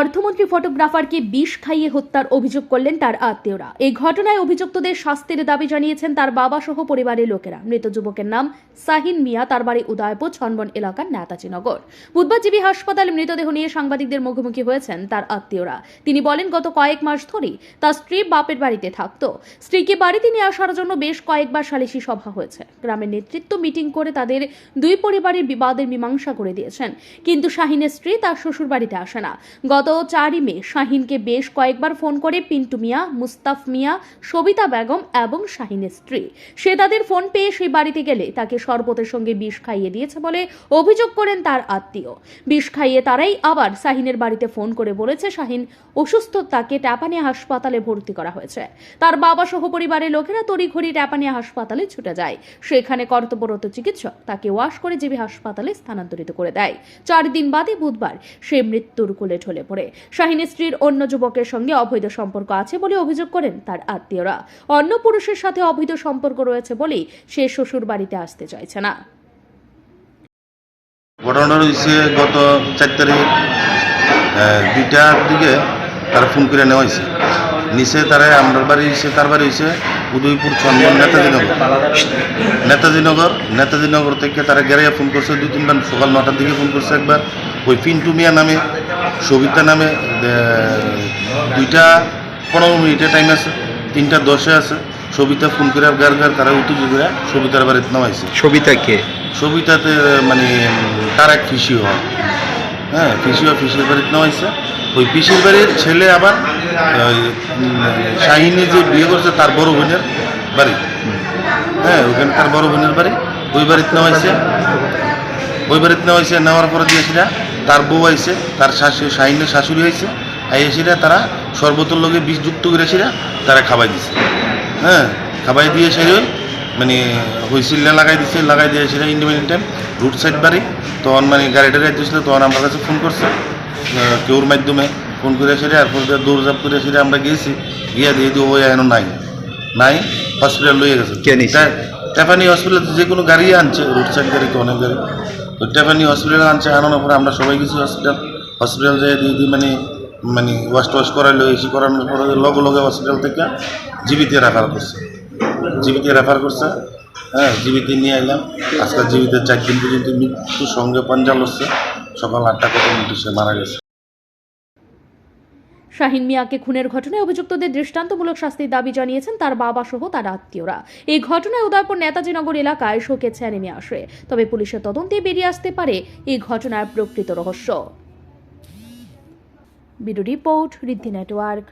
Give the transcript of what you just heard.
অর্থমন্ত্রী ফটোগ্রাফারকে বিষ খাইয়ে হত্যার অভিযোগ করলেন তার আত্মীয়রা। এই ঘটনায় অভিযুক্তদের শাস্তির দাবি জানিয়েছেন তার বাবা সহ পরিবারের লোকেরা। মৃত যুবকের নাম শাহিন মিয়া, তার বাড়ি উদয়পুর ছনবন এলাকার নেতাজিনগর। বুধবার জিবি হাসপাতালে মৃতদেহ নিয়ে সাংবাদিকদের মুখোমুখি হয়েছেন তার আত্মীয়রা। তিনি বলেন, গত কয়েক মাস ধরেই তার স্ত্রী বাপের বাড়িতে থাকতো। স্ত্রীকে বাড়িতে নিয়ে আসার জন্য বেশ কয়েকবার সালিশি সভা হয়েছে। গ্রামের নেতৃত্ব মিটিং করে তাদের দুই পরিবারের বিবাদের মীমাংসা করে দিয়েছেন, কিন্তু শাহিনের স্ত্রী তার শ্বশুর বাড়িতে আসে না। গত 4 মে শাহিনকে বেশ কয়েকবার ফোন করে পিন্টু মিয়া, মুস্তাফ মিয়া, সবিতা বেগম এবং শাহিনের স্ত্রী। সে তাদের ফোন পেয়ে সেই বাড়িতে গেলে তাকে শরবতের সঙ্গে বিষ খাইয়ে দিয়েছে বলে অভিযোগ করেন তার আত্মীয়। বিষ খাইয়ে তারাই আবার শাহিনের বাড়িতে ফোন করে বলেছে শাহিন অসুস্থ, তাকে টাপানিয়া হাসপাতালে ভর্তি করা হয়েছে। তার বাবা সহ পরিবারের লোকেরা তড়িঘড়ি টাপানিয়া হাসপাতালে ছুটে যায়। সেখানে কর্তব্যরত চিকিৎসক তাকে ওয়াশ করে জিবি হাসপাতালে স্থানান্তরিত করে দেয়। 4 দিন বাদে বুধবার সে মৃত্যুর কোলে ঢলে পড়ে। শাহিনের স্ত্রীর অন্য যুবকের সঙ্গে অবৈধ সম্পর্ক আছে বলে অভিযোগ করেন তার আত্মীয়রা। অন্য পুরুষের সাথে অবৈধ সম্পর্ক রয়েছে বলেই সে শ্বশুর বাড়িতে আসতে চাইছে না। ঘটনাটা হয়েছে গত 4 তারিখ 2টার দিকে তারা ফোন করে নেওয়া হয়েছে। নিচে তারা আমার বাড়ি হয়েছে, তার বাড়ি হয়েছে উদয়পুর ছনবন নেতাজিনগর থেকে তারা গেরাইয়া ফোন করছে 2-3 বার। সকাল 9টার দিকে ফোন করছে একবার। ওই পিন্টু মিয়া নামে, সবিতা নামে 2:15 টাইম আছে, 3:10 আছে। সবিতা ফোন করে গার তারা উত্তেজিত করে সবিতার বাড়িতে নামাইছে। সবিতা কে? সবিতাতে মানে তার এক ফিসি হয়, হ্যাঁ, ফিসির বাড়িতে নামাইছে। ওই পিসির বাড়ির ছেলে আবার শাহিনী যে বিয়ে করছে তার বড় বোনের বাড়ি, হ্যাঁ, ওখানে তার বড় বোনের বাড়ি। ওই বাড়িতে নেওয়াইছে। নেওয়ার পরে দিয়েছিলা তার বউ আইছে, তার শাহিনের শাশুড়ি হয়েছে। আইসিরা তারা শরবতের লগে বিষ যুক্ত করেছিলা, তারা খাবাই দিছে, হ্যাঁ, খাবাই দিয়ে সেরে মানে হুইসিলটা লাগাই দিয়েছিল। ইন্ডিপেন্ডেন্ট টাইম রুট সাইড বাড়ি। তখন মানে গাড়িটা দিয়েছিল, তখন আমার কাছে ফোন করছে কেউর মাধ্যমে ফোন করে এসে। এরপর দৌড়ঝাপ করে এসে আমরা গিয়েছি, গিয়ে দিয়ে ওই এখনো নাই হসপিটাল লইয়ে গেছে। টেফানি হসপিটাল যে কোনো গাড়ি আনছে, রুট সাইড গাড়ি তো অনেক গাড়ি, তো টেফানি হসপিটাল আনছে। আনানোর পরে আমরা সবাই গেছি হসপিটাল যেয়ে দিয়ে মানে ওয়াশ করাইলো। এসি করানোর পরে লগে হসপিটাল থেকে জিবিতে রেফার করছে, হ্যাঁ, জিবিতে নিয়ে এলাম। আজকাল জিবিতে 4 দিন পর্যন্ত মৃত্যুর সঙ্গে পাঞ্জা লড়ছে। সকাল 8টা কত মিনিটে সে মারা গেছে। শাহিন মিয়াকে খুনের ঘটনায় অভিযুক্তদের দৃষ্টান্তমূলক শাস্তির দাবি জানিয়েছেন তার বাবা সহ তার আত্মীয়রা। এই ঘটনায় উদয়পুর নেতাজিনগর এলাকায় শোকের ছায়া নেমে আসে। তবে পুলিশের তদন্তে বেরিয়ে আসতে পারে এই ঘটনার প্রকৃত রহস্য। ব্যুরো রিপোর্ট, ঋদ্ধি নেটওয়ার্ক।